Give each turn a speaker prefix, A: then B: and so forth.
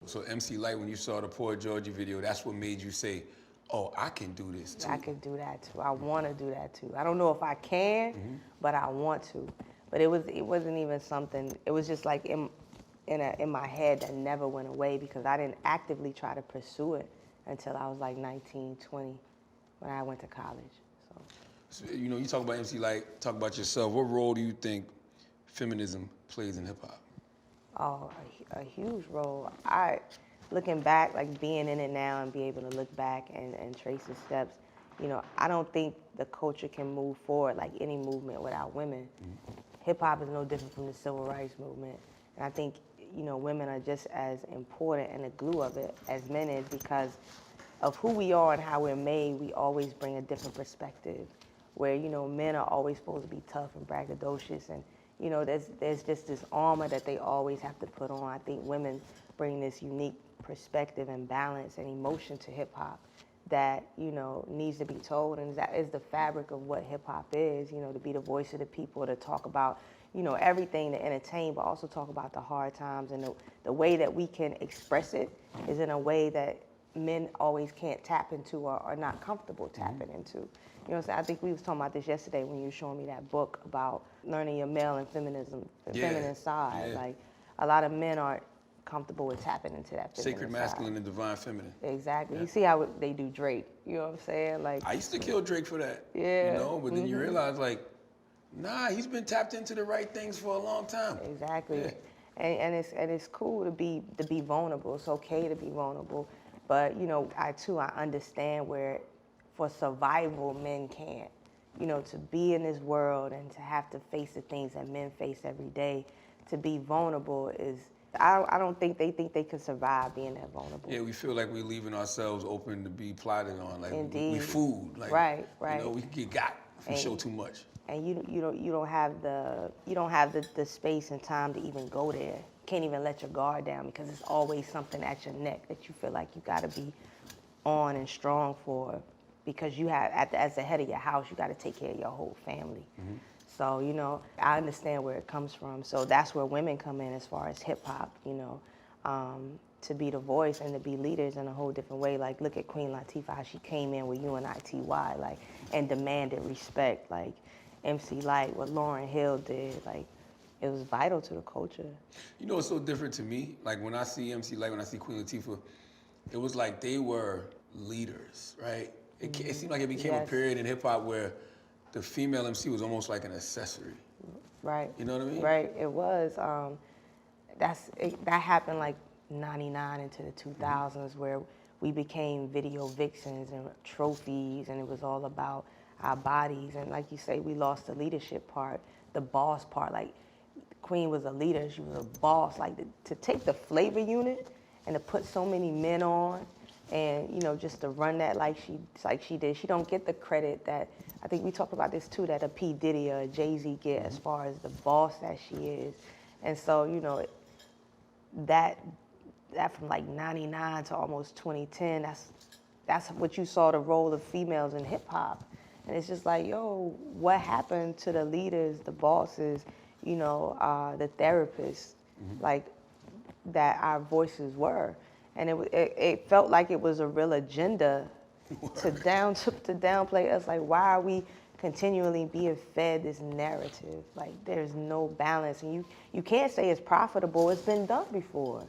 A: So MC Light, when you saw the Poor Georgie video, that's what made you say, oh, I can do this too.
B: I can do that too. I want to do that too. I don't know if I can, but I want to. But it wasn't even something. It was just like in my head that never went away because I didn't actively try to pursue it until I was like 19, 20, when I went to college.
A: So, you know, you talk about MC Light, talk about yourself. What role do you think feminism plays in hip hop?
B: Oh, a huge role. Looking back, like being in it now and be able to look back and trace the steps, you know, I don't think the culture can move forward like any movement without women. Hip hop is no different from the civil rights movement. And I think, you know, women are just as important and the glue of it as men is because of who we are and how we're made. We always bring a different perspective where, you know, men are always supposed to be tough and braggadocious and, you know, there's just this armor that they always have to put on. I think women bring this unique perspective and balance and emotion to hip hop that, you know, needs to be told, and that is the fabric of what hip hop is, you know, to be the voice of the people, to talk about, you know, everything, to entertain, but also talk about the hard times, and the way that we can express it is in a way that men always can't tap into or are not comfortable tapping into. You know what I'm saying? I think we was talking about this yesterday when you were showing me that book about learning your male and feminism, feminine side.
A: Yeah.
B: Like, a lot of men aren't comfortable with tapping into that feminine
A: Sacred masculine
B: side.
A: and divine feminine.
B: Exactly.
A: Yeah.
B: You see how they do Drake. You know what I'm saying? Like,
A: I used to kill Drake for that.
B: Yeah.
A: You know, but then you realize, like, nah, he's been tapped into the right things for a long time.
B: Exactly.
A: Yeah.
B: And it's cool to be vulnerable. It's okay to be vulnerable. But, you know, I understand where for survival men can't. You know, to be in this world and to have to face the things that men face every day, to be vulnerable is, I don't think they can survive being that vulnerable.
A: Yeah, we feel like we're leaving ourselves open to be plotted on. Like
B: Indeed.
A: we food. Like,
B: Right.
A: You know, we can get got if we show too much.
B: And you don't have the space and time to even go there. You can't even let your guard down because it's always something at your neck that you feel like you got to be on and strong for, because you have, as the head of your house, you got to take care of your whole family. So, you know, I understand where it comes from. So that's where women come in as far as hip hop, you know, to be the voice and to be leaders in a whole different way. Like, look at Queen Latifah, how she came in with UNITY, like, and demanded respect. Like, MC Light, what Lauryn Hill did, like, it was vital to the culture.
A: You know, it's so different to me. Like, when I see MC Light, when I see Queen Latifah, it was like they were leaders, right? It seemed like it became a period in hip hop where the female MC was almost like an accessory.
B: Right.
A: You know what I mean?
B: Right. It was. That happened like 99 into the 2000s, where we became video vixens and trophies, and it was all about our bodies. And like you say, we lost the leadership part, the boss part. Like, Queen was a leader, she was a boss. Like, to take the flavor unit and to put so many men on, and, you know, just to run that like she did. She don't get the credit that, I think we talked about this too, that a P. Diddy or a Jay-Z get as far as the boss that she is. And so, you know, that from like 99 to almost 2010, that's what you saw, the role of females in hip hop. And it's just like, yo, what happened to the leaders, the bosses, you know, the therapists, like, that our voices were? And it felt like it was a real agenda to downplay us. Like, why are we continually being fed this narrative? Like, there's no balance, and you can't say it's profitable. It's been done before.